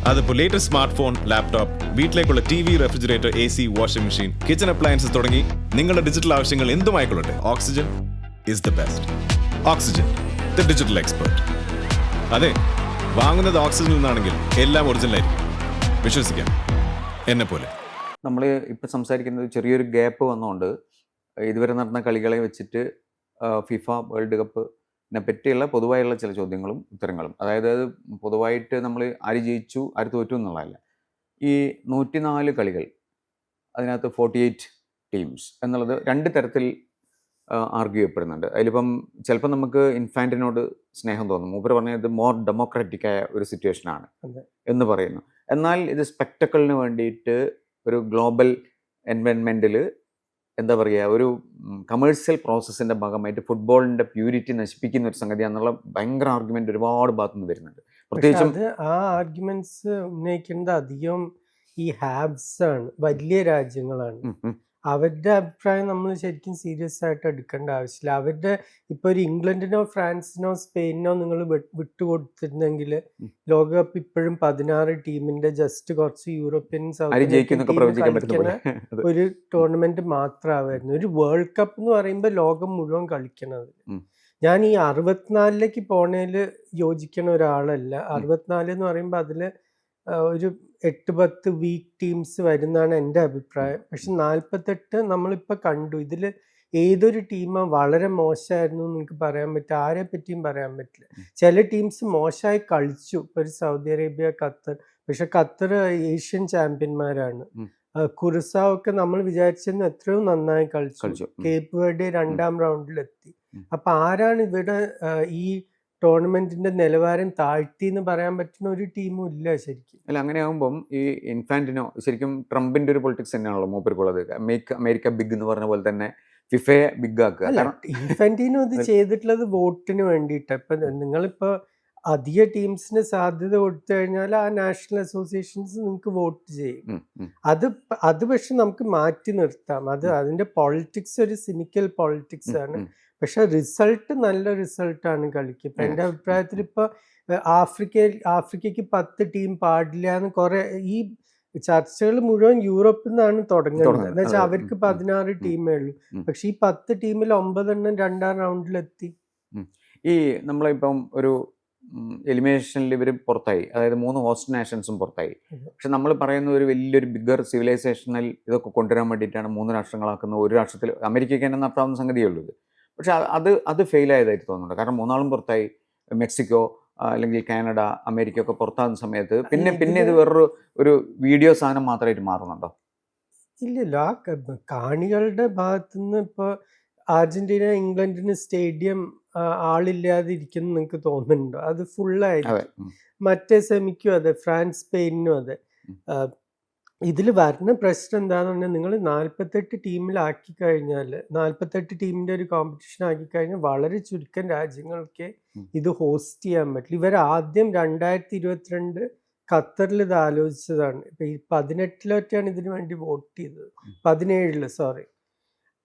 അതിപ്പോൾ latest smart phone, laptop, വീട്ടിലേക്കുള്ള TV, refrigerator, AC, washing machine, kitchen appliances തുടങ്ങി നിങ്ങളുടെ ഡിജിറ്റൽ ആവശ്യങ്ങൾ എന്തുമായിക്കൊള്ളട്ടെ, Oxygen is the best. Oxygen, the digital expert. അതെ, വാങ്ങുന്നത് ഓക്സിജനിൽ നിന്നാണെങ്കിൽ എല്ലാം ഒറിജിനൽ ആയിരിക്കും. വിശ്വസിക്കാം, എന്നെ പോലെ. നമ്മൾ ഇപ്പം സംസാരിക്കുന്നത് ചെറിയൊരു ഗ്യാപ്പ് വന്നുകൊണ്ട് ഇതുവരെ നടന്ന കളികളെ വെച്ചിട്ട് ഫിഫ വേൾഡ് കപ്പിനെ പറ്റിയുള്ള പൊതുവായുള്ള ചില ചോദ്യങ്ങളും ഉത്തരങ്ങളും. അതായത് പൊതുവായിട്ട് നമ്മൾ ആര് ജയിച്ചു ആര് തോറ്റു എന്നുള്ളതല്ല. ഈ 104 കളികൾ, അതിനകത്ത് 48 ടീംസ് എന്നുള്ളത് രണ്ട് തരത്തിൽ ആർഗ്യൂ ചെയ്യപ്പെടുന്നുണ്ട്. അതിലിപ്പം ചിലപ്പോൾ നമുക്ക് ഇൻഫാൻറ്റിനോട് സ്നേഹം തോന്നും. മൂപ്പർ പറഞ്ഞത് മോർ ഡെമോക്രാറ്റിക്കായ ഒരു സിറ്റുവേഷനാണ് എന്ന് പറയുന്നു. എന്നാൽ ഇത് സ്പെക്ടക്കിളിന് വേണ്ടിയിട്ട് ഒരു ഗ്ലോബൽ എൻവയൺമെൻറ്റിൽ എന്താ പറയുക, ഒരു കമേഴ്സ്യൽ പ്രോസസ്സിൻ്റെ ഭാഗമായിട്ട് ഫുട്ബോളിൻ്റെ പ്യൂരിറ്റി നശിപ്പിക്കുന്ന ഒരു സംഗതിയാണെന്നുള്ള ഭയങ്കര ആർഗ്യുമെൻ്റ് ഒരുപാട് ഭാഗത്തുനിന്ന് വരുന്നുണ്ട്. പ്രത്യേകിച്ചും ആ ആർഗ്യുമെന്റ്സ് ഉന്നയിക്കേണ്ട അധികം ഈ ഹാബ്സ് ആണ്, വലിയ രാജ്യങ്ങളാണ്. അവരുടെ അഭിപ്രായം നമ്മൾ ശരിക്കും സീരിയസ് ആയിട്ട് എടുക്കേണ്ട ആവശ്യമില്ല. അവരുടെ ഇപ്പൊ ഒരു ഇംഗ്ലണ്ടിനോ ഫ്രാൻസിനോ സ്പെയിനോ നിങ്ങൾ വിട്ടുകൊടുത്തിരുന്നെങ്കിൽ ലോകകപ്പ് ഇപ്പോഴും 16 ടീമിന്റെ ജസ്റ്റ് കുറച്ച് യൂറോപ്യൻ ഒരു ടൂർണമെന്റ് മാത്രമായിരുന്നു. ഒരു വേൾഡ് കപ്പ് എന്ന് പറയുമ്പോൾ ലോകം മുഴുവൻ കളിക്കണത്. ഞാൻ ഈ 64ലേക്ക് പോണേല് യോജിക്കണ ഒരാളല്ല. 64 എന്ന് പറയുമ്പോൾ അതില് ഒരു 8-10 വീക്ക് ടീംസ് വരുന്നതാണ് എൻ്റെ അഭിപ്രായം. പക്ഷെ 48 നമ്മളിപ്പോൾ കണ്ടു. ഇതിൽ ഏതൊരു ടീമാ വളരെ മോശമായിരുന്നു നിങ്ങൾക്ക് പറയാൻ പറ്റും? ആരെ പറ്റിയും പറയാൻ പറ്റില്ല. ചില ടീംസ് മോശമായി കളിച്ചു. ഇപ്പോൾ ഒരു സൗദി അറേബ്യ, ഖത്തർ. പക്ഷെ ഖത്തർ ഏഷ്യൻ ചാമ്പ്യന്മാരാണ്. കുറിസാവ് ഒക്കെ നമ്മൾ വിചാരിച്ചിരുന്നു എത്രയോ നന്നായി കളിച്ചു. Cape Verde 2ാം റൗണ്ടിലെത്തി. അപ്പൊ ആരാണ് ഇവിടെ ഈ ടൂർണമെന്റിന്റെ നിലവാരം താഴ്ത്തി എന്ന് പറയാൻ പറ്റുന്ന ഒരു ടീമും ഇല്ല ശരിക്കും. അല്ല, അങ്ങനെ ആകുമ്പം ഈ ഇൻഫാന്റിനോ ശരിക്കും ട്രംപിന്റെ ഒരു പൊളിറ്റിക്സ് തന്നെയാണല്ലോ മൂപ്പർക്കുള്ളത്. മേക്ക് അമേരിക്ക ബിഗ് എന്ന് പറഞ്ഞ പോലെ തന്നെ ഫിഫയെ ബിഗ് ആക്കുക. ഇൻഫാന്റിനോ ഇത് ചെയ്തിട്ടുള്ളത് വോട്ടിന് വേണ്ടിയിട്ട്. ഇപ്പൊ നിങ്ങളിപ്പോ അധിക ടീംസിന് സാധ്യത കൊടുത്തു കഴിഞ്ഞാൽ ആ നാഷണൽ അസോസിയേഷൻസ് നിങ്ങൾക്ക് വോട്ട് ചെയ്യും. അത് പക്ഷെ നമുക്ക് മാറ്റി നിർത്താം. അതിന്റെ പൊളിറ്റിക്സ് ഒരു സിനിക്കൽ പൊളിറ്റിക്സ് ആണ്. പക്ഷെ റിസൾട്ട് നല്ല റിസൾട്ടാണ് കളിക്ക്. ഇപ്പൊ എൻ്റെ അഭിപ്രായത്തിൽ ഇപ്പൊ ആഫ്രിക്കയ്ക്ക് 10 ടീം പാടില്ല എന്ന് കുറെ ഈ ചർച്ചകൾ മുഴുവൻ യൂറോപ്പിൽ നിന്നാണ് തുടങ്ങുന്നത്. എന്ന് വെച്ചാൽ അവർക്ക് 16 ടീമേ ഉള്ളൂ. പക്ഷെ ഈ 10 ടീമിൽ 9 എണ്ണം 2ാം റൗണ്ടിലെത്തി. ഈ നമ്മളിപ്പം ഒരു എലിമിനേഷനിൽ ഇവർ പുറത്തായി, അതായത് 3 ഹോസ്റ്റ് നാഷൻസും പുറത്തായി. പക്ഷെ നമ്മൾ പറയുന്ന ഒരു വലിയൊരു ബിഗർ സിവിലൈസേഷനിൽ ഇതൊക്കെ കൊണ്ടുവരാൻ വേണ്ടിയിട്ടാണ് 3 രാഷ്ട്രങ്ങളാക്കുന്നത്. ഒരു രാഷ്ട്രത്തിൽ അമേരിക്കയ്ക്ക് തന്നെ നടത്താവുന്ന സംഗതിയുള്ളൂ ഇത്. പക്ഷെ അത് ഫെയിലായതായിട്ട് തോന്നുന്നുണ്ട്. കാരണം 3 പുറത്തായി. മെക്സിക്കോ അല്ലെങ്കിൽ കാനഡ, അമേരിക്ക ഒക്കെ പുറത്താകുന്ന സമയത്ത് പിന്നെ ഇത് ഒരു വീഡിയോ സാധനം മാത്രമായിട്ട് മാറുന്നുണ്ടോ? ഇല്ലല്ലോ. ആ കാണികളുടെ ഭാഗത്തുനിന്ന് ഇപ്പോൾ അർജന്റീന ഇംഗ്ലണ്ടിന് സ്റ്റേഡിയം ആളില്ലാതെ ഇരിക്കുന്നു നിങ്ങൾക്ക് തോന്നുന്നുണ്ടോ? അത് ഫുള്ളായിരിക്കും. മറ്റേ സെമിക്കും അതെ, ഫ്രാൻസ് സ്പെയിനും അതെ. ഇതിൽ വരുന്ന പ്രശ്നം എന്താണെന്ന് പറഞ്ഞാൽ നിങ്ങൾ 48 ടീമിലാക്കി കഴിഞ്ഞാൽ, 48 ടീമിൻ്റെ ഒരു കോമ്പറ്റീഷൻ ആക്കി കഴിഞ്ഞാൽ വളരെ ചുരുക്കം രാജ്യങ്ങൾക്ക് ഇത് ഹോസ്റ്റ് ചെയ്യാൻ പറ്റില്ല. ഇവർ ആദ്യം 2022 ഖത്തറിൽ ഇത് ആലോചിച്ചതാണ്. ഇപ്പൊ ഈ 18 ഇതിനു വേണ്ടി വോട്ട് ചെയ്തത്, 17 സോറി.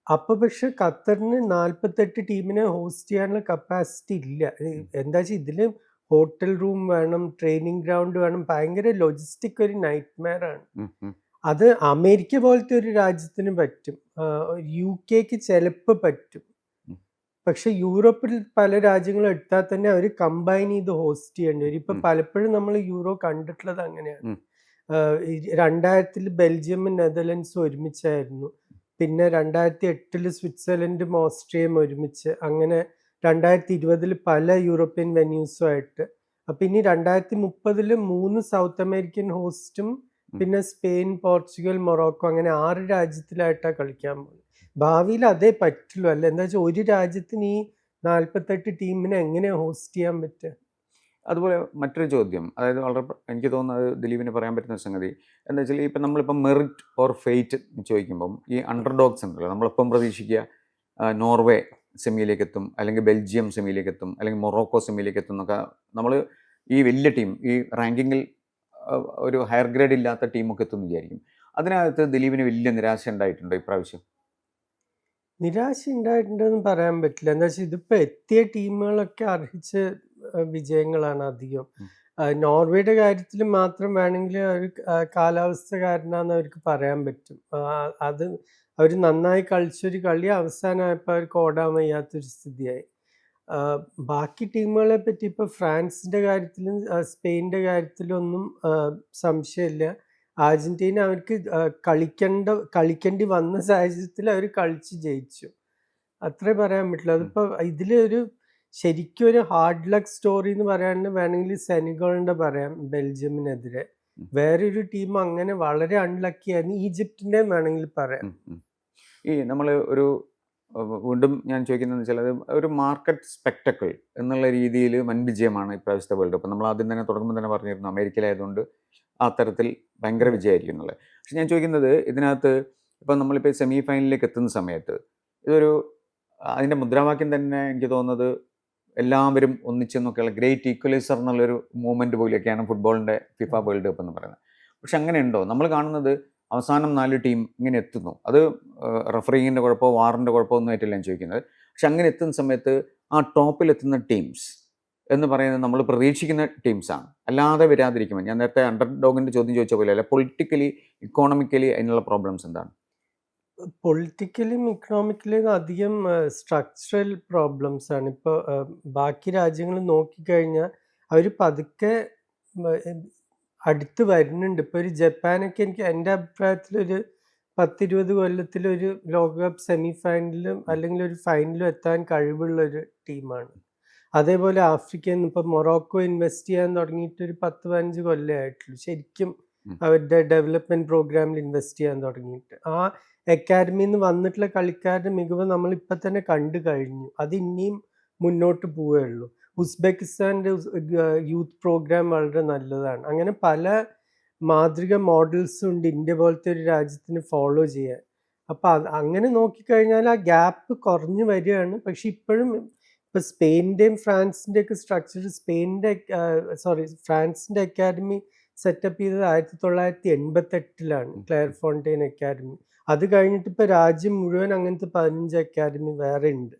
അപ്പൊ പക്ഷെ ഖത്തറിന് 48 ടീമിനെ ഹോസ്റ്റ് ചെയ്യാനുള്ള കപ്പാസിറ്റി ഇല്ല. എന്താ വെച്ചാൽ ഇതില് ഹോട്ടൽ റൂം വേണം, ട്രെയിനിങ് ഗ്രൗണ്ട് വേണം, ഭയങ്കര ലോജിസ്റ്റിക് ഒരു നൈറ്റ്മെയർ ആണ്. അത് അമേരിക്ക പോലത്തെ ഒരു രാജ്യത്തിന് പറ്റും, UK ചിലപ്പോൾ പറ്റും. പക്ഷെ യൂറോപ്പിൽ പല രാജ്യങ്ങളും എടുത്താൽ തന്നെ അവർ കമ്പൈൻ ചെയ്ത് ഹോസ്റ്റ് ചെയ്യേണ്ടി വരും. ഇപ്പൊ പലപ്പോഴും നമ്മൾ യൂറോ കണ്ടിട്ടുള്ളത് അങ്ങനെയാണ്. 2000 ബെൽജിയമും നെതർലൻഡ്സും ഒരുമിച്ചായിരുന്നു. പിന്നെ 2008 സ്വിറ്റ്സർലൻഡും ഓസ്ട്രിയയും ഒരുമിച്ച്. അങ്ങനെ 2020 പല യൂറോപ്യൻ വെന്യൂസുമായിട്ട്. അപ്പം ഇനി 2030 3 സൗത്ത് അമേരിക്കൻ ഹോസ്റ്റും പിന്നെ സ്പെയിൻ, പോർച്ചുഗൽ, മൊറോക്കോ, അങ്ങനെ 6 രാജ്യത്തിലായിട്ടാണ് കളിക്കാൻ പോകുന്നത്. ഭാവിയിൽ അതേ പറ്റുള്ളൂ. അല്ല എന്താ വെച്ചാൽ ഒരു രാജ്യത്തിന് ഈ 48 ടീമിനെ എങ്ങനെ ഹോസ്റ്റ് ചെയ്യാൻ പറ്റുക? അതുപോലെ മറ്റൊരു ചോദ്യം, അതായത് വളരെ എനിക്ക് തോന്നുന്നത് ദിലീപിന് പറയാൻ പറ്റുന്ന സംഗതി എന്താ വെച്ചാൽ, ഇപ്പം നമ്മളിപ്പം മെറിറ്റ് ഓർ ഫെയ്റ്റ് ചോദിക്കുമ്പം ഈ അണ്ടർഡോഗ്സ് ഉണ്ടല്ലോ, നമ്മളിപ്പം പ്രതീക്ഷിക്കുക നോർവേ സെമിയിലേക്ക് എത്തും, അല്ലെങ്കിൽ ബെൽജിയം സെമിയിലേക്ക് എത്തും, അല്ലെങ്കിൽ മൊറോക്കോ സെമിയിലേക്ക് എത്തും എന്നൊക്കെ നമ്മൾ ഈ വലിയ ടീം ഈ റാങ്കിങ്ങിൽ ഒരു ഹയർ ഗ്രേഡ് ഇല്ലാത്ത ടീമൊക്കെ എത്തുമെന്ന് വിചാരിക്കും. അതിനകത്ത് ദിലീപിന് വലിയ നിരാശ ഉണ്ടായിട്ടുണ്ടോ ഇപ്രാവശ്യം? നിരാശ ഉണ്ടായിട്ടുണ്ടെന്ന് പറയാൻ പറ്റില്ല. എന്താ വെച്ചാൽ ഇതിപ്പോൾ എത്തിയ ടീമുകളൊക്കെ അർഹിച്ച വിജയങ്ങളാണ് അധികം. നോർവേയുടെ കാര്യത്തിൽ മാത്രം വേണമെങ്കിൽ ഒരു കാലാവസ്ഥ കാരനാന്ന് അവർക്ക് പറയാൻ പറ്റും. അത് അവർ നന്നായി കളിച്ചൊരു കളി അവസാനമായപ്പോൾ അവർക്ക് ഓടാൻ വയ്യാത്തൊരു സ്ഥിതിയായി. ബാക്കി ടീമുകളെ പറ്റി ഇപ്പോൾ ഫ്രാൻസിൻ്റെ കാര്യത്തിലും സ്പെയിനിൻ്റെ കാര്യത്തിലും ഒന്നും സംശയമില്ല. അർജന്റീന അവർക്ക് കളിക്കേണ്ടി വന്ന സാഹചര്യത്തിൽ അവർ കളിച്ച് ജയിച്ചു. അത്രേ പറയാൻ പറ്റുള്ളൂ. അതിപ്പോൾ ഇതിലൊരു ശരിക്കും ഒരു ഹാർഡ് ലക്ക് സ്റ്റോറി എന്ന് പറയാൻ വേണമെങ്കിൽ സെനഗളിൻ്റെ പറയാം, ബെൽജിയമിനെതിരെ. വേറൊരു ടീം അങ്ങനെ വളരെ അൺലക്കി ആയിരുന്നു, ഈജിപ്തിൻ്റെയും വേണമെങ്കിൽ പറയാം. ഈ നമ്മൾ ഒരു വീണ്ടും ഞാൻ ചോദിക്കുന്നതെന്ന് വെച്ചാൽ അത് ഒരു മാർക്കറ്റ് സ്പെക്ടക്കിൾ എന്നുള്ള രീതിയിൽ വൻ വിജയമാണ് ഇപ്രാവശ്യത്തെ വേൾഡ് കപ്പ്. നമ്മൾ ആദ്യം തന്നെ തുടങ്ങുമ്പോൾ തന്നെ പറഞ്ഞിരുന്നു അമേരിക്കയിലായതുകൊണ്ട് ആ തരത്തിൽ ഭയങ്കര വിജയമായിരിക്കും എന്നുള്ളത്. പക്ഷെ ഞാൻ ചോദിക്കുന്നത് ഇതിനകത്ത് ഇപ്പം നമ്മളിപ്പോൾ സെമി ഫൈനലിലേക്ക് എത്തുന്ന സമയത്ത് ഇതൊരു അതിൻ്റെ മുദ്രാവാക്യം തന്നെ എനിക്ക് തോന്നുന്നത് എല്ലാവരും ഒന്നിച്ചെന്നൊക്കെയുള്ള ഗ്രേറ്റ് ഈക്വലൈസർ എന്നുള്ളൊരു മൂവ്മെൻറ്റ് പോലെയൊക്കെയാണ് ഫുട്ബോളിൻ്റെ ഫിഫ വേൾഡ് കപ്പ് എന്ന് പറയുന്നത്. പക്ഷെ അങ്ങനെ ഉണ്ടോ? നമ്മൾ കാണുന്നത് അവസാനം 4 ടീം ഇങ്ങനെ എത്തുന്നു. അത് റഫറിങ്ങിൻ്റെ കുഴപ്പമോ വാറിൻ്റെ കുഴപ്പമോ ഒന്നും ആയിട്ടില്ല ഞാൻ ചോദിക്കുന്നത്. പക്ഷെ അങ്ങനെ എത്തുന്ന സമയത്ത് ആ ടോപ്പിലെത്തുന്ന ടീംസ് എന്ന് പറയുന്നത് നമ്മൾ പ്രതീക്ഷിക്കുന്ന ടീംസാണ്, അല്ലാതെ വരാതിരിക്കുമ്പോൾ. ഞാൻ നേരത്തെ അണ്ടർ ഡോഗിൻ്റെ ചോദ്യം ചോദിച്ച പോലെ അല്ല, പൊളിറ്റിക്കലി ഇക്കോണമിക്കലി അതിനുള്ള പ്രോബ്ലംസ് എന്താണ്? പൊളിറ്റിക്കലും ഇക്കണോമിക്കലും അധികം സ്ട്രക്ചറൽ പ്രോബ്ലംസ് ആണ്. ഇപ്പോൾ ബാക്കി രാജ്യങ്ങൾ നോക്കിക്കഴിഞ്ഞാൽ അവർ പതുക്കെ അടുത്ത് വരുന്നുണ്ട്. ഇപ്പോൾ ഒരു ജപ്പാനൊക്കെ എനിക്ക് എൻ്റെ അഭിപ്രായത്തിലൊരു 10-20 കൊല്ലത്തിലൊരു ലോകകപ്പ് സെമി ഫൈനലിലും അല്ലെങ്കിൽ ഒരു ഫൈനലിലും എത്താൻ കഴിവുള്ളൊരു ടീമാണ്. അതേപോലെ ആഫ്രിക്കയിൽ നിന്ന് ഇപ്പോൾ മൊറോക്കോ ഇൻവെസ്റ്റ് ചെയ്യാൻ തുടങ്ങിയിട്ട് ഒരു 10-15 കൊല്ലമേ ആയിട്ടുള്ളൂ ശരിക്കും അവരുടെ ഡെവലപ്മെൻറ്റ് പ്രോഗ്രാമിൽ ഇൻവെസ്റ്റ് ചെയ്യാൻ തുടങ്ങിയിട്ട്. ആ അക്കാഡമിയിൽ നിന്ന് വന്നിട്ടുള്ള കളിക്കാരുടെ മികവ് നമ്മളിപ്പോൾ തന്നെ കണ്ടു കഴിഞ്ഞു. അത് ഇനിയും മുന്നോട്ട് പോവുകയുള്ളൂ. ഉസ്ബെക്കിസ്ഥാൻ്റെ യൂത്ത് പ്രോഗ്രാം വളരെ നല്ലതാണ്. അങ്ങനെ പല മാതൃക മോഡൽസും ഉണ്ട് ഇന്ത്യ പോലത്തെ ഒരു രാജ്യത്തിന് ഫോളോ ചെയ്യാൻ. അപ്പോൾ അങ്ങനെ നോക്കിക്കഴിഞ്ഞാൽ ആ ഗ്യാപ്പ് കുറഞ്ഞു വരികയാണ്. പക്ഷെ ഇപ്പോഴും ഇപ്പോൾ സ്പെയിൻ്റെയും ഫ്രാൻസിൻ്റെയൊക്കെ സ്ട്രക്ചർ ഫ്രാൻസിൻ്റെ അക്കാഡമി സെറ്റപ്പ് ചെയ്തത് 1988-ലാണ്, ക്ലെയർ ഫോണ്ടെയിൻ അക്കാഡമി. അത് കഴിഞ്ഞിട്ട് ഇപ്പോൾ രാജ്യം മുഴുവൻ അങ്ങനത്തെ 15 അക്കാഡമി വേറെ ഉണ്ട്.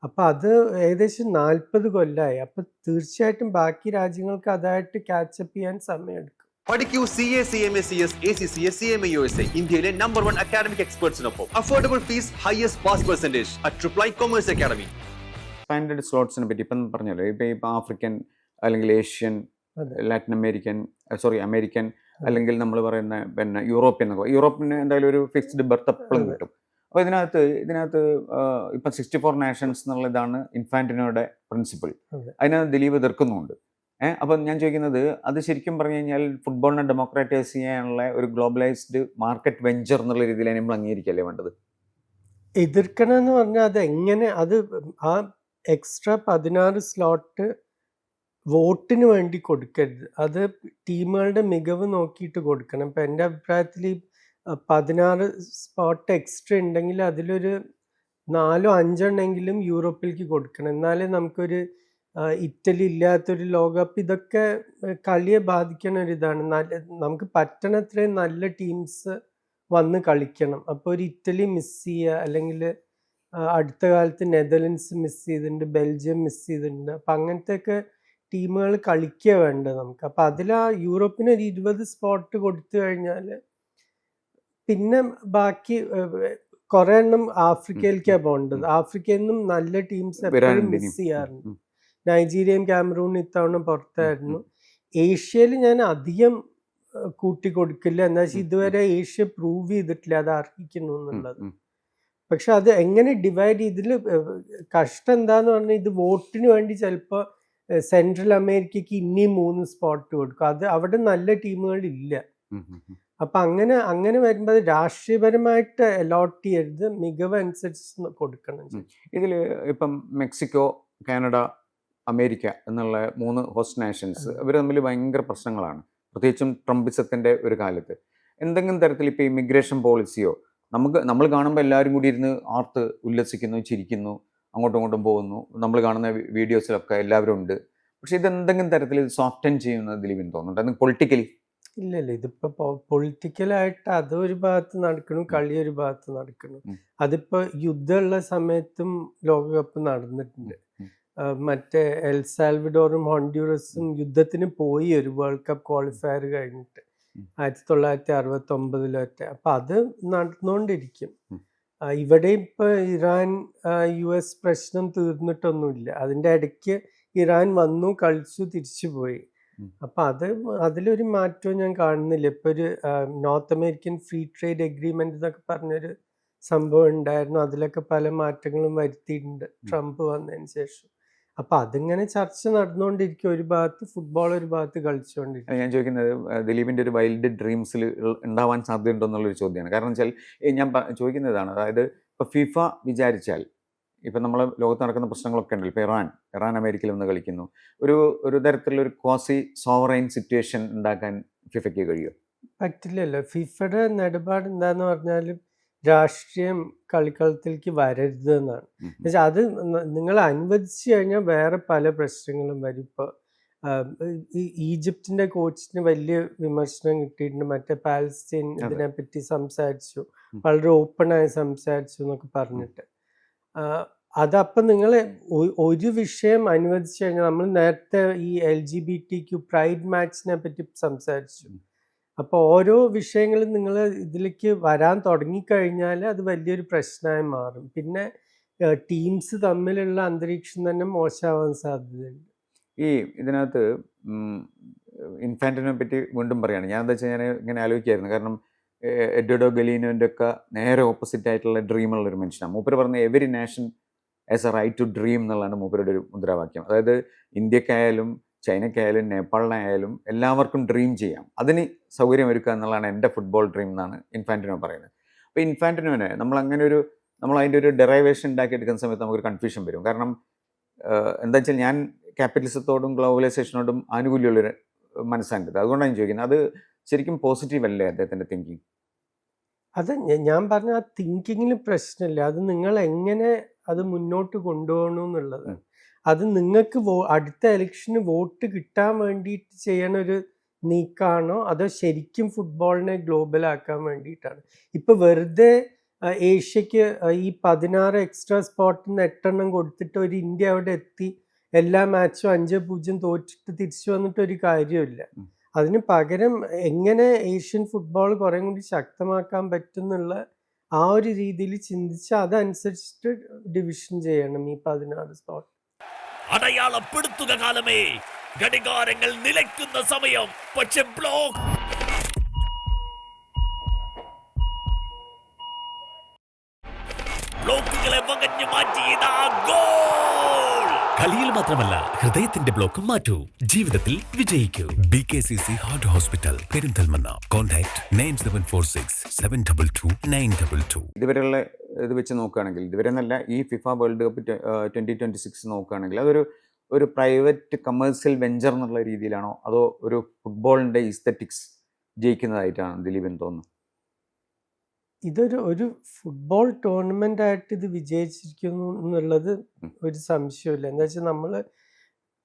അപ്പം അത് ഏകദേശം 40 കൊല്ലമായി. അപ്പം തീർച്ചയായിട്ടും ബാക്കി രാജ്യങ്ങൾക്ക് അതായിട്ട് ക്യാച്ചപ്പ് ചെയ്യാൻ സമയമെടുക്കും. പഠിക്കൂ CA, CMA, CS, ACCA, CMA USA, ഇന്ത്യയിലെ നമ്പർ 1 അക്കാഡമിക് എക്സ്പെർട്സിനൊപ്പം. Affordable fees, highest pass percentage at triple i commerce academy. Expanded സ്ലോട്ട്സിനെ പറ്റി ഇപ്പം പറഞ്ഞല്ലോ, ഇപ്പം ആഫ്രിക്കൻ അല്ലെങ്കിൽ ഏഷ്യൻ, ലാറ്റിൻ അമേരിക്കൻ, അമേരിക്കൻ, അല്ലെങ്കിൽ നമ്മൾ പറയുന്ന പിന്നെ യൂറോപ്പിന് എന്തായാലും ഒരു ഫിക്സ്ഡ് ബർത്ത് എപ്പോഴും കിട്ടും. അപ്പോൾ ഇതിനകത്ത് ഇപ്പം 64 നാഷൻസ് എന്നുള്ള ഇതാണ് ഇൻഫാന്റിനോയുടെ പ്രിൻസിപ്പിൾ. അതിനകത്ത് ദിലീപ് എതിർക്കുന്നുണ്ട്. അപ്പം ഞാൻ ചോദിക്കുന്നത്, അത് ശരിക്കും പറഞ്ഞു കഴിഞ്ഞാൽ ഫുട്ബോളിനെ ഡെമോക്രാറ്റൈസ് ചെയ്യാനുള്ള ഒരു ഗ്ലോബലൈസ്ഡ് മാർക്കറ്റ് വെഞ്ചർ എന്നുള്ള രീതിയിൽ നമ്മൾ അംഗീകരിക്കല്ലേ വേണ്ടത്? എതിർക്കണം എന്ന് പറഞ്ഞാൽ അത് ആ എക്സ്ട്രാ 16 സ്ലോട്ട് വോട്ടിന് വേണ്ടി കൊടുക്കരുത്. അത് ടീമുകളുടെ മികവ് നോക്കിയിട്ട് കൊടുക്കണം. ഇപ്പം എൻ്റെ അഭിപ്രായത്തിൽ 16 സ്പോട്ട് എക്സ്ട്രാ ഉണ്ടെങ്കിൽ അതിലൊരു 4-5 എണ്ണെങ്കിലും യൂറോപ്പിലേക്ക് കൊടുക്കണം. എന്നാലേ നമുക്കൊരു ഇറ്റലി ഇല്ലാത്തൊരു ലോകകപ്പ്, ഇതൊക്കെ കളിയെ ബാധിക്കണ ഒരിതാണ്. നമുക്ക് പറ്റണത്രയും നല്ല ടീംസ് വന്ന് കളിക്കണം. അപ്പോൾ ഒരു ഇറ്റലി മിസ് ചെയ്യുക, അല്ലെങ്കിൽ അടുത്ത കാലത്ത് നെതർലൻഡ്സ് മിസ് ചെയ്തിട്ടുണ്ട്, ബെൽജിയം മിസ് ചെയ്തിട്ടുണ്ട്. അപ്പം അങ്ങനത്തെയൊക്കെ ടീമുകൾ കളിക്കുക വേണ്ടത് നമുക്ക്. അപ്പം അതിൽ ആ യൂറോപ്പിന് ഒരു 20 സ്പോട്ട് കൊടുത്തു കഴിഞ്ഞാൽ പിന്നെ ബാക്കി കുറേ എണ്ണം ആഫ്രിക്കയിലേക്കാണ് പോകേണ്ടത്. ആഫ്രിക്കയിൽ നിന്നും നല്ല ടീംസ് എപ്പോഴും മിസ് ചെയ്യാറുണ്ട്. നൈജീരിയയും കാമറൂണും ഇത്തവണ പുറത്തായിരുന്നു. ഏഷ്യയിൽ ഞാൻ അധികം കൂട്ടിക്കൊടുക്കില്ല. എന്താ വെച്ചാൽ ഇതുവരെ ഏഷ്യ പ്രൂവ് ചെയ്തിട്ടില്ല അത് അർഹിക്കുന്നു എന്നുള്ളത്. പക്ഷെ അത് എങ്ങനെ ഡിവൈഡ് ഇതിൽ കഷ്ടം എന്താന്ന് പറഞ്ഞാൽ, ഇത് വോട്ടിന് വേണ്ടി ചിലപ്പോൾ സെൻട്രൽ അമേരിക്കയ്ക്ക് ഇനിയും 3 സ്പോട്ട് കൊടുക്കും. അത് അവിടെ നല്ല ടീമുകളില്ല. അപ്പം അങ്ങനെ വരുമ്പോൾ അത് രാഷ്ട്രീയപരമായിട്ട് അലോട്ട് ചെയ്യരുത്, മികവ് അനുസരിച്ച് കൊടുക്കണം. ഇതിൽ ഇപ്പം മെക്സിക്കോ, കാനഡ, അമേരിക്ക എന്നുള്ള 3 ഹോസ്റ്റ് നാഷൻസ് ഇവർ തമ്മിൽ ഭയങ്കര പ്രശ്നങ്ങളാണ്, പ്രത്യേകിച്ചും ട്രംപിസത്തിൻ്റെ ഒരു കാലത്ത്. എന്തെങ്കിലും തരത്തിൽ ഇപ്പോൾ ഇമിഗ്രേഷൻ പോളിസിയോ നമ്മൾ കാണുമ്പോൾ എല്ലാവരും കൂടി ഇരുന്ന് ആർത്ത് ഉല്ലസിക്കുന്നു, ചിരിക്കുന്നു, അങ്ങോട്ടും ഇങ്ങോട്ടും പോകുന്നു, നമ്മൾ കാണുന്ന വീഡിയോസിലൊക്കെ എല്ലാവരും ഉണ്ട്. പക്ഷെ ഇതെന്തെങ്കിലും തരത്തിൽ ഇത് സോഫ്റ്റൻ ചെയ്യുന്നത് ദിലീപിന് തോന്നുന്നുണ്ട് പൊളിറ്റിക്കലി? ഇല്ല, ഇതിപ്പോൾ പൊളിറ്റിക്കലായിട്ട് അതൊരു ഭാഗത്ത് നടക്കണം, കളി ഒരു ഭാഗത്ത് നടക്കണം. അതിപ്പോൾ യുദ്ധമുള്ള സമയത്തും ലോകകപ്പ് നടന്നിട്ടുണ്ട്. മറ്റേ എൽ സാൽവഡോറും ഹോണ്ടിയൂറസും യുദ്ധത്തിന് പോയി ഒരു വേൾഡ് കപ്പ് ക്വാളിഫയർ കഴിഞ്ഞിട്ട് 1969 അപ്പം അത് നടന്നുകൊണ്ടിരിക്കും. ഇവിടെ ഇപ്പോൾ ഇറാൻ US പ്രശ്നം തീർന്നിട്ടൊന്നുമില്ല. അതിൻ്റെ ഇടയ്ക്ക് ഇറാൻ വന്നു, കളിച്ചു, തിരിച്ചു പോയി. അപ്പം അതിലൊരു മാറ്റവും ഞാൻ കാണുന്നില്ല. ഇപ്പോൾ ഒരു north American free trade agreement എന്നൊക്കെ പറഞ്ഞൊരു സംഭവം ഉണ്ടായിരുന്നു. അതിലൊക്കെ പല മാറ്റങ്ങളും വരുത്തിയിട്ടുണ്ട് ട്രംപ് വന്നതിന് ശേഷം. അപ്പം അതിങ്ങനെ ചർച്ച നടന്നുകൊണ്ടിരിക്കും. ഒരു ഭാഗത്ത് ഫുട്ബോൾ, ഒരു ഭാഗത്ത് കളിച്ചുകൊണ്ടിരിക്കും. ഞാൻ ചോദിക്കുന്നത് ദിലീപിൻ്റെ ഒരു വൈൽഡ് ഡ്രീംസിൽ ഉണ്ടാവാൻ സാധ്യതയുണ്ടോ എന്നുള്ളൊരു ചോദ്യമാണ്. കാരണം വെച്ചാൽ ഞാൻ ചോദിക്കുന്നതാണ്, അതായത് ഇപ്പോൾ ഫിഫ വിചാരിച്ചാൽ ഇപ്പം നമ്മളെ ലോകത്ത് നടക്കുന്ന പ്രശ്നങ്ങളൊക്കെ ഉണ്ടല്ലോ. ഇപ്പോൾ ഇറാൻ അമേരിക്കയിൽ വന്ന് കളിക്കുന്നു. ഒരു തരത്തിലുള്ളൊരു ക്വാസി സോവറൈൻ സിറ്റുവേഷൻ ഉണ്ടാക്കാൻ ഫിഫയ്ക്ക് കഴിയുമോ? പറ്റില്ലല്ലോ. ഫിഫയുടെ നിലപാട് എന്താന്ന് പറഞ്ഞാലും രാഷ്ട്രീയം കളിക്കളത്തിലേക്ക് വരരുത് എന്നാണ്. എന്നുവെച്ചാൽ അത് നിങ്ങൾ അനുവദിച്ചു കഴിഞ്ഞാൽ വേറെ പല പ്രശ്നങ്ങളും വരും. ഇപ്പോൾ ഈജിപ്തിൻ്റെ കോച്ചിന് വലിയ വിമർശനം കിട്ടിയിട്ടുണ്ട്. മറ്റേ പാലസ്തീൻ ഇതിനെപ്പറ്റി സംസാരിച്ചു, വളരെ ഓപ്പണായി സംസാരിച്ചു എന്നൊക്കെ പറഞ്ഞിട്ട്. അതപ്പം നിങ്ങൾ ഒരു വിഷയം അനുവദിച്ചു കഴിഞ്ഞാൽ, നമ്മൾ നേരത്തെ ഈ LGBTQ പ്രൈഡ് മാച്ചിനെ പറ്റി സംസാരിച്ചു. അപ്പോൾ ഓരോ വിഷയങ്ങളും നിങ്ങൾ ഇതിലേക്ക് വരാൻ തുടങ്ങിക്കഴിഞ്ഞാൽ അത് വലിയൊരു പ്രശ്നമായി മാറും. പിന്നെ ടീംസ് തമ്മിലുള്ള അന്തരീക്ഷം തന്നെ മോശമാവാൻ സാധ്യതയുണ്ട്. ഇതിനകത്ത് ഇൻഫാന്റിനെ പറ്റി വീണ്ടും പറയുകയാണ്. ഞാൻ എന്താ വെച്ചാൽ ഞാൻ ഇങ്ങനെ ആലോചിക്കായിരുന്നു. കാരണം എഡ്വേർഡോ ഗലീനോൻ്റെ ഒക്കെ നേരെ ഓപ്പോസിറ്റ് ആയിട്ടുള്ള ഡ്രീമുള്ളൊരു മനുഷ്യനാണ്. മൂപ്പര് പറഞ്ഞ every nation has a right to dream എന്നുള്ളതാണ് മൂപ്പരുടെ ഒരു മുദ്രാവാക്യം. അതായത് ഇന്ത്യക്കായാലും ചൈനയ്ക്കായാലും നേപ്പാളിനായാലും എല്ലാവർക്കും ഡ്രീം ചെയ്യാം, അതിന് സൗകര്യമൊരുക്കുക എന്നുള്ളതാണ് എൻ്റെ ഫുട്ബോൾ ഡ്രീം എന്നാണ് ഇൻഫാന്റിനോ പറയുന്നത്. അപ്പോൾ ഇൻഫാന്റിനോനെ നമ്മൾ അതിൻ്റെ ഒരു ഡെറൈവേഷൻ ഉണ്ടാക്കിയെടുക്കുന്ന സമയത്ത് നമുക്കൊരു കൺഫ്യൂഷൻ വരും. കാരണം എന്താ വെച്ചാൽ ഞാൻ ക്യാപിറ്റലിസത്തോടും ഗ്ലോബലൈസേഷനോടും ആനുകൂല്യമുള്ളൊരു മനസ്സാണിത്. അതുകൊണ്ടാണ് ഞാൻ ചോദിക്കുന്നത്, അത് ശരിക്കും പോസിറ്റീവ് അല്ലേ അദ്ദേഹത്തിൻ്റെ തിങ്കിങ്? അത് ഞാൻ പറഞ്ഞ ആ തിങ്കിങ്ങിൽ പ്രശ്നമില്ല. അത് നിങ്ങൾ എങ്ങനെ അത് മുന്നോട്ട് കൊണ്ടുപോകണം എന്നുള്ളത്. അത് നിങ്ങൾക്ക് അടുത്ത ഇലക്ഷന് വോട്ട് കിട്ടാൻ വേണ്ടിയിട്ട് ചെയ്യണ ഒരു നീക്കാണോ, അതോ ശരിക്കും ഫുട്ബോളിനെ ഗ്ലോബലാക്കാൻ വേണ്ടിയിട്ടാണ്? ഇപ്പം വെറുതെ ഏഷ്യക്ക് ഈ 16 എക്സ്ട്രാ സ്പോട്ടിൽ നിന്ന് 8 കൊടുത്തിട്ട് ഒരു ഇന്ത്യ അവിടെ എത്തി എല്ലാ മാച്ചും 5-0 തോറ്റിട്ട് തിരിച്ചു വന്നിട്ട് ഒരു കാര്യമില്ല. അതിന് പകരം എങ്ങനെ ഏഷ്യൻ ഫുട്ബോൾ കുറേ കൂടി ശക്തമാക്കാൻ പറ്റുന്നുള്ള ആ ഒരു രീതിയിൽ ചിന്തിച്ച് അതനുസരിച്ചിട്ട് ഡിവിഷൻ ചെയ്യണം ഈ 16 സ്പോട്ട്. അടയാളപ്പെടുത്തുക കാലമേ, ഘടികാരങ്ങൾ നിലയ്ക്കുന്ന സമയം. പക്ഷെ ബ്ലോക്കുകളെ വകഞ്ഞു മാറ്റിയത് ഗോൾ. കളിയിൽ മാത്രമല്ല, ഹൃദയത്തിന്റെ ബ്ലോക്ക് മാറ്റൂ, ജീവിതത്തിൽ വിജയിക്കൂ. BKCC heart hospital, Perinthalmanna. Contact 9746722922. ഇതുവരെയുള്ള ഇത് വെച്ച് നോക്കുകയാണെങ്കിൽ, ഇതുവരെ എന്നല്ല, ഈ ഫിഫ വേൾഡ് കപ്പ് 2026 നോക്കുകയാണെങ്കിൽ ഒരു പ്രൈവറ്റ് കമേഴ്സ്യൽ വെഞ്ചർ എന്നുള്ള രീതിയിലാണോ, അതോ ഒരു ഫുട്ബോളിൻ്റെ ഈസ്തറ്റിക്സ് ജയിക്കുന്നതായിട്ടാണ് ദിലീപിന് തോന്നുന്നത്? ഒരു ഫുട്ബോൾ ടൂർണമെൻ്റ് ആയിട്ട് ഇത് വിജയിച്ചിരിക്കുന്നു എന്നുള്ളത് ഒരു സംശയമില്ല. എന്താ വെച്ചാൽ നമ്മൾ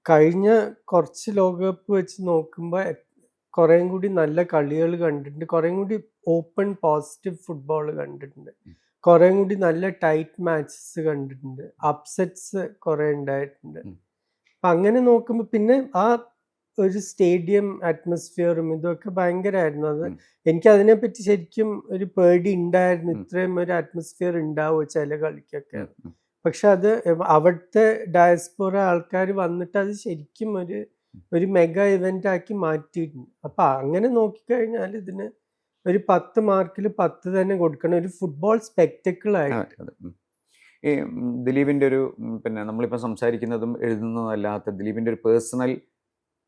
കഴിഞ്ഞ കുറച്ച് ലോകകപ്പ് വെച്ച് നോക്കുമ്പോൾ കുറേം കൂടി നല്ല കളികൾ കണ്ടിട്ടുണ്ട്, കുറേം കൂടി ഓപ്പൺ പോസിറ്റീവ് ഫുട്ബോൾ കണ്ടിട്ടുണ്ട്, കുറേം കൂടി നല്ല ടൈറ്റ് മാച്ചസ് കണ്ടിട്ടുണ്ട്, അപ്സെറ്റ്സ് കുറേ ഉണ്ടായിട്ടുണ്ട്. അപ്പം അങ്ങനെ നോക്കുമ്പോൾ പിന്നെ ആ ഒരു സ്റ്റേഡിയം അറ്റ്മോസ്ഫിയറും ഇതൊക്കെ ഭയങ്കരമായിരുന്നു. അത് എനിക്ക് അതിനെപ്പറ്റി ശരിക്കും ഒരു പേടി ഉണ്ടായിരുന്നു, ഇത്രയും ഒരു അറ്റ്മോസ്ഫിയർ ഉണ്ടാവുമോ ചില കളിക്കൊക്കെ. പക്ഷെ അത് അവിടുത്തെ ഡയസ്പോറ ആൾക്കാർ വന്നിട്ട് അത് ശരിക്കും ഒരു മെഗാ ഇവൻ്റ് ആക്കി മാറ്റിയിട്ടുണ്ട്. അപ്പം അങ്ങനെ നോക്കിക്കഴിഞ്ഞാൽ ഇതിന് ഒരു 10 മാർക്കിൽ 10 തന്നെ കൊടുക്കണം, ഒരു ഫുട്ബോൾ സ്പെക്ടക്കിളായിട്ട്. ഈ ദിലീപിൻ്റെ ഒരു പിന്നെ നമ്മളിപ്പോൾ സംസാരിക്കുന്നതും എഴുതുന്നതും അല്ലാത്ത ദിലീപിൻ്റെ ഒരു പേഴ്സണൽ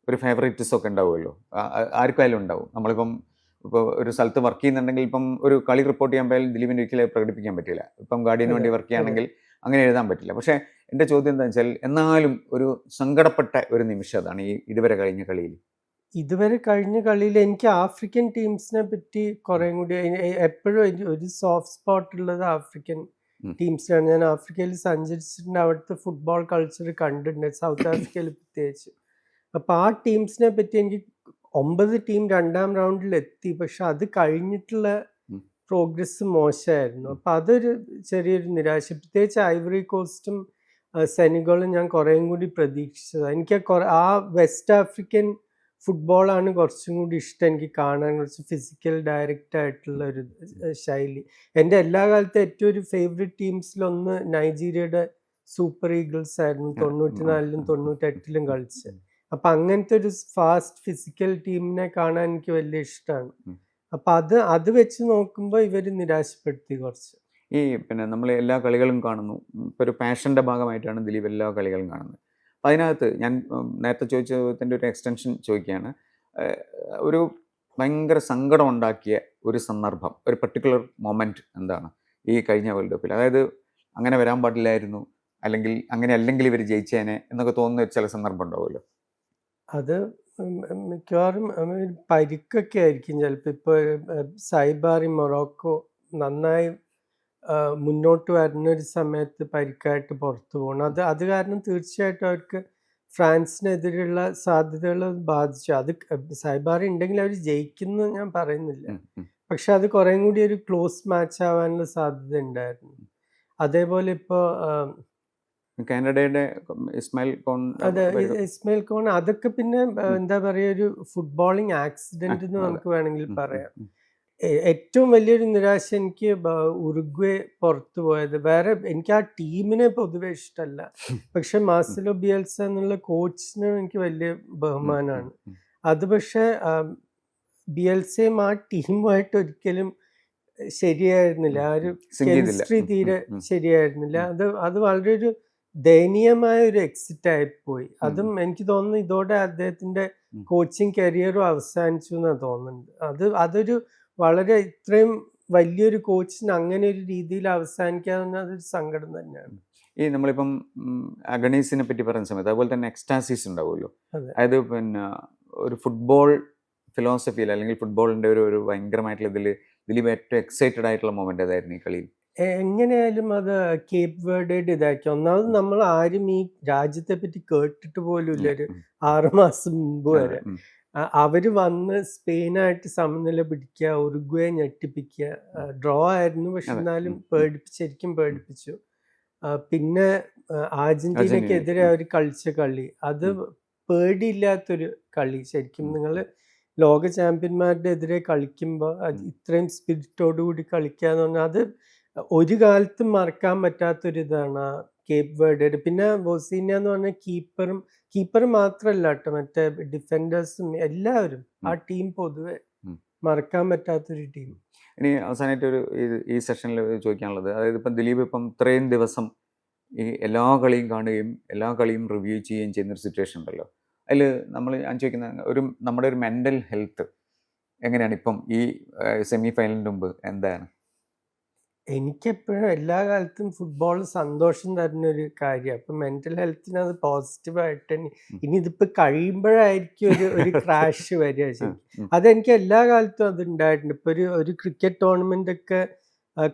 ഒരു ഫേവറേറ്റ്സ് ഒക്കെ ഉണ്ടാവുമല്ലോ, ആർക്കായാലും ഉണ്ടാവും. നമ്മളിപ്പം ഒരു സ്ഥലത്ത് വർക്ക് ചെയ്യുന്നുണ്ടെങ്കിൽ ഇപ്പം ഒരു കളി റിപ്പോർട്ട് ചെയ്യാൻ പോയാലും ദിലീപിന് ഒരിക്കലും പ്രകടിപ്പിക്കാൻ പറ്റില്ല. ഇപ്പം ഗാർഡിയന് വേണ്ടി വർക്ക് ചെയ്യുകയാണെങ്കിൽ അങ്ങനെ എഴുതാൻ പറ്റില്ല. പക്ഷേ എൻ്റെ ചോദ്യം എന്താണെന്ന് വെച്ചാൽ, എന്നാലും ഒരു സങ്കടപ്പെട്ട ഒരു നിമിഷം അതാണ് ഈ ഇതുവരെ കഴിഞ്ഞ കളിയിൽ എനിക്ക് ആഫ്രിക്കൻ ടീംസിനെ പറ്റി കുറേ കൂടി എപ്പോഴും ഒരു സോഫ്റ്റ് സ്പോട്ട് ഉള്ളത് ആഫ്രിക്കൻ ടീംസിനാണ്. ഞാൻ ആഫ്രിക്കയിൽ സഞ്ചരിച്ചിട്ടുണ്ട്, അവിടുത്തെ ഫുട്ബോൾ കൾച്ചർ കണ്ടിട്ടുണ്ട്, സൗത്ത് ആഫ്രിക്കയിൽ പ്രത്യേകിച്ച്. അപ്പോൾ ആ ടീംസിനെ പറ്റി എനിക്ക് 9 ടീം 2ാം റൗണ്ടിൽ എത്തി, പക്ഷെ അത് കഴിഞ്ഞിട്ടുള്ള പ്രോഗ്രസ് മോശമായിരുന്നു. അപ്പോൾ അതൊരു ചെറിയൊരു നിരാശ. പ്രത്യേകിച്ച് ഐവറി കോസ്റ്റും സെനഗളും ഞാൻ കുറേയും കൂടി പ്രതീക്ഷിച്ചതാണ്. എനിക്ക് ആ വെസ്റ്റ് ആഫ്രിക്കൻ ഫുട്ബോളാണ് കുറച്ചും കൂടി ഇഷ്ടം എനിക്ക് കാണാൻ. കുറച്ച് ഫിസിക്കൽ ഡയറക്റ്റ് ആയിട്ടുള്ള ഒരു ശൈലി. എൻ്റെ എല്ലാ കാലത്തെ ഏറ്റവും ഒരു ഫേവറേറ്റ് ടീംസിലൊന്ന് നൈജീരിയയുടെ സൂപ്പർ ഈഗിൾസ് ആയിരുന്നു. 94ലും 98ലും കളിച്ച്. അപ്പം അങ്ങനത്തെ ഒരു ഫാസ്റ്റ് ഫിസിക്കൽ ടീമിനെ കാണാൻ എനിക്ക് വലിയ ഇഷ്ടമാണ്. അപ്പം അത് വെച്ച് നോക്കുമ്പോൾ ഇവർ നിരാശപ്പെടുത്തി കുറച്ച്. ഈ പിന്നെ നമ്മൾ എല്ലാ കളികളും കാണുന്നു. ഇപ്പോൾ ഒരു പാഷൻ്റെ ഭാഗമായിട്ടാണ് ദിലീപ് എല്ലാ കളികളും കാണുന്നത്. അപ്പം അതിനകത്ത് ഞാൻ നേരത്തെ ചോദിച്ച ചോദ്യത്തിൻ്റെ ഒരു എക്സ്റ്റൻഷൻ ചോദിക്കുകയാണ്. ഒരു ഭയങ്കര സങ്കടം ഉണ്ടാക്കിയ ഒരു സന്ദർഭം, ഒരു പർട്ടിക്കുലർ മൊമെൻറ്റ് എന്താണ് ഈ കഴിഞ്ഞ വേൾഡ് കപ്പിൽ? അതായത് അങ്ങനെ വരാൻ പാടില്ലായിരുന്നു, അല്ലെങ്കിൽ അങ്ങനെ അല്ലെങ്കിൽ ഇവർ ജയിച്ചേനെ എന്നൊക്കെ തോന്നുന്ന ഒരു ചില സന്ദർഭം ഉണ്ടാവുമല്ലോ. അത് മിക്കവാറും പരിക്കൊക്കെ ആയിരിക്കും ചിലപ്പോൾ. ഇപ്പോൾ സൈബാറി മൊറോക്കോ നന്നായി മുന്നോട്ട് വരുന്നൊരു സമയത്ത് പരിക്കായിട്ട് പുറത്തു പോകണം. അത് കാരണം തീർച്ചയായിട്ടും അവർക്ക് ഫ്രാൻസിനെതിരെയുള്ള സാധ്യതകൾ ബാധിച്ചു. അത് സൈബാറി ഉണ്ടെങ്കിൽ അവർ ജയിക്കുന്നു ഞാൻ പറയുന്നില്ല, പക്ഷെ അത് കുറേം കൂടി ഒരു ക്ലോസ് മാച്ച് ആവാനുള്ള സാധ്യത ഉണ്ടായിരുന്നു. അതേപോലെ ഇപ്പോൾ കാനഡയുടെ ഇസ്മായിൽ കോൺ, അതെ, ഇസ്മായിൽ കോൺ, അതൊക്കെ പിന്നെ എന്താ പറയുക, ഒരു ഫുട്ബോളിങ് ആക്സിഡന്റ് എന്ന് നമുക്ക് വേണമെങ്കിൽ പറയാം. ഏറ്റവും വലിയൊരു നിരാശ എനിക്ക് ഉറുഗ്വേ പുറത്തു പോയത്. വേറെ എനിക്ക് ആ ടീമിനെ പൊതുവെ ഇഷ്ടമല്ല, പക്ഷെ മാർസലോ ബിയൽസ എന്നുള്ള കോച്ചിന് എനിക്ക് വലിയ ബഹുമാനമാണ്. അത് പക്ഷെ ബിയൽസയും ആ ടീമുമായിട്ട് ഒരിക്കലും ശരിയായിരുന്നില്ല. ആ ഒരു കെമിസ്ട്രി തീരെ ശരിയായിരുന്നില്ല. അത് വളരെ ഒരു ദയനീയമായ ഒരു എക്സിറ്റ് ആയിപ്പോയി. അതും എനിക്ക് തോന്നുന്നു ഇതോടെ അദ്ദേഹത്തിന്റെ കോച്ചിങ് കരിയറും അവസാനിച്ചു എന്നാണ് തോന്നുന്നുണ്ട്. അതൊരു വളരെ ഇത്രയും വലിയൊരു കോച്ചിന് അങ്ങനെ ഒരു രീതിയിൽ അവസാനിക്കാതെ അതൊരു സങ്കടം തന്നെയാണ്. ഈ നമ്മളിപ്പം അഗണീസിനെ പറ്റി പറയുന്ന സമയത്ത് അതുപോലെ തന്നെ എക്സ്റ്റാസിസ് ഉണ്ടാവുമല്ലോ. അതായത് പിന്നെ ഒരു ഫുട്ബോൾ ഫിലോസഫിയിൽ അല്ലെങ്കിൽ ഫുട്ബോളിൻ്റെ ഒരു ഭയങ്കരമായിട്ടുള്ള ദിലീപ് ഏറ്റവും എക്സൈറ്റഡ് ആയിട്ടുള്ള മൊമെന്റ് ഏതായിരുന്നു ഈ കളിയിൽ? എങ്ങനെയായാലും അത് കേപ്പ് വേർഡേഡ് ഇതാക്കി. ഒന്നാമത് നമ്മൾ ആരും ഈ രാജ്യത്തെ പറ്റി കേട്ടിട്ട് പോലും ഇല്ല ഒരു 6 മാസം മുമ്പ് വരെ. അവര് വന്ന് സ്പെയിനായിട്ട് സമനില പിടിക്കുക, ഉറുഗ്വയെ ഞെട്ടിപ്പിക്കുക. ഡ്രോ ആയിരുന്നു, പക്ഷെ എന്നാലും ശരിക്കും പേടിപ്പിച്ചു. പിന്നെ അർജന്റീനക്കെതിരെ അവർ കളിച്ച കളി, അത് പേടിയില്ലാത്തൊരു കളി. ശരിക്കും നിങ്ങൾ ലോക ചാമ്പ്യന്മാരുടെ എതിരെ കളിക്കുമ്പോൾ ഇത്രയും സ്പിരിറ്റോടുകൂടി കളിക്കുക എന്ന് പറഞ്ഞാൽ അത് ഒരു കാലത്തും മറക്കാൻ പറ്റാത്തൊരിതാണ് കേപ്പ് വേർഡ്. പിന്നെ ബൊസീനിയ എന്ന് പറഞ്ഞ കീപ്പർ മാത്രമല്ല കേട്ടോ, മറ്റേ ഡിഫൻഡേഴ്സും എല്ലാവരും, ആ ടീം പൊതുവെ മറക്കാൻ പറ്റാത്തൊരു ടീം. ഇനി അവസാനമായിട്ട് ഈ സെഷനിൽ ചോദിക്കാനുള്ളത്, അതായത് ഇപ്പം ദിലീപ് ഇത്രയും ദിവസം ഈ എല്ലാ കളിയും കാണുകയും എല്ലാ കളിയും റിവ്യൂ ചെയ്യുകയും ചെയ്യുന്നൊരു സിറ്റുവേഷൻ ഉണ്ടല്ലോ. അതിൽ ഞാൻ ചോദിക്കുന്ന നമ്മുടെ ഒരു മെൻ്റൽ ഹെൽത്ത് എങ്ങനെയാണ് ഇപ്പം ഈ സെമി ഫൈനലിന് മുമ്പ്? എന്താണ്? എനിക്കെപ്പോഴും എല്ലാ കാലത്തും ഫുട്ബോൾ സന്തോഷം തരുന്നൊരു കാര്യമാണ്. അപ്പം മെൻ്റൽ ഹെൽത്തിന് അത് പോസിറ്റീവായിട്ട് തന്നെ. ഇനി ഇതിപ്പോൾ കഴിയുമ്പോഴായിരിക്കും ഒരു ക്രാഷ് വരിക. ശരിക്കും അതെനിക്ക് എല്ലാ കാലത്തും അത് ഉണ്ടായിട്ടുണ്ട്. ഇപ്പോൾ ഒരു ക്രിക്കറ്റ് ടൂർണമെൻ്റ് ഒക്കെ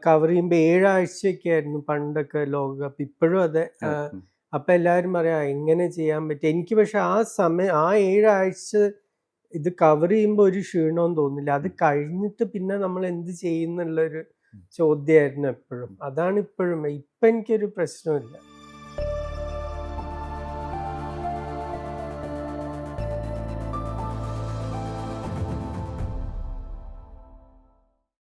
കവർ ചെയ്യുമ്പോൾ 7 ആഴ്ചയൊക്കെ ആയിരുന്നു പണ്ടൊക്കെ ലോകകപ്പ്. ഇപ്പോഴും അതെ. അപ്പം എല്ലാവരും പറയാം എങ്ങനെ ചെയ്യാൻ പറ്റും. എനിക്ക് പക്ഷെ ആ 7 ആഴ്ച ഇത് കവർ ചെയ്യുമ്പോൾ ഒരു ക്ഷീണവും തോന്നില്ല. അത് കഴിഞ്ഞിട്ട് പിന്നെ നമ്മൾ എന്ത് ചെയ്യുന്നുള്ളൊരു ചോദ്യമായിരുന്നു എപ്പോഴും. അതാണ് ഇപ്പോഴും. ഇപ്പം എനിക്കൊരു പ്രശ്നമില്ല.